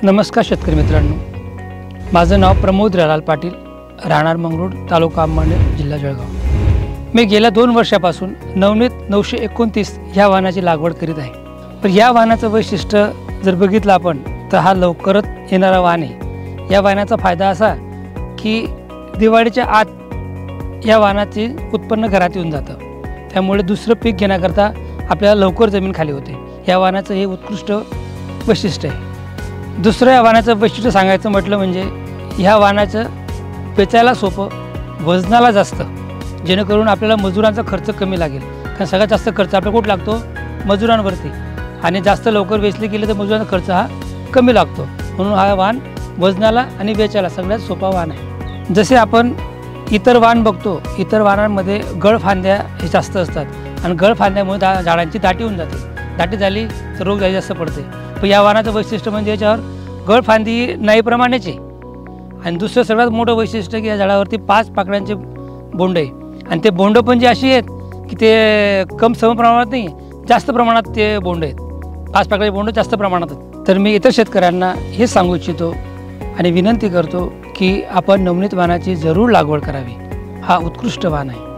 नमस्कार शेतकरी मित्रांनो, माझं नाव प्रमोद रालाल पाटील, राहणार मंगरूळ, तालुका अंबरनाथ, जिल्हा जळगाव। मी गेल्या 2 वर्षापासून नवनीत 929 ह्या वाहनाची लागवड करीत आहे। पण या वाहनाचं वैशिष्ट्य जर बघितलं आपण तर हा लवकरच येणारा वाहन आहे। या वाहनाचा फायदा असा की दिवाळीच्या आत या वाहनाचे उत्पन्न घरात येऊन जातं, त्यामुळे दुसरं पीक घेण्याकरता आपल्याला लवकर जमीन खाली होते। या वाहनाचं हे उत्कृष्ट वैशिष्ट्य आहे। दुसरं या वाहनाचं वैशिष्ट्य सांगायचं म्हटलं म्हणजे ह्या वाहनाचं वेचायला सोपं, वजनाला जास्त, जेणेकरून आपल्याला मजुरांचा खर्च कमी लागेल। कारण सगळ्यात जास्त खर्च आपल्याला कुठं लागतो? मजुरांवरती, आणि जास्त लवकर वेचले गेले तर मजुरांचा खर्च हा कमी लागतो। म्हणून हा वाहन वजनाला आणि वेचायला सगळ्यात सोपा वाहन आहे। जसे आपण इतर वाहन बघतो, इतर वाहनांमध्ये गळफांद्या हे जास्त असतात आणि गळफांद्यामुळे झाडांची दाटी होऊन जाते। दाटी झाली तर रोगराई जास्त पडते। पण या वाहनाचं वैशिष्ट्य म्हणजे याच्यावर गळफांदी नाहीप्रमाणेच आहे। आणि दुसरं सगळ्यात मोठं वैशिष्ट्य की या झाडावरती 5 पाकळ्यांचे बोंड आहे, आणि ते बोंड पण जे अशी आहेत की ते सम प्रमाणात नाही, जास्त प्रमाणात ते बोंड आहेत। 5 पाकळ्याचे बोंड जास्त प्रमाणात आहेत। तर मी इतर शेतकऱ्यांना हे सांगू इच्छितो आणि विनंती करतो की आपण नवनीत वाहनाची जरूर लागवड करावी। हा उत्कृष्ट वाहन आहे।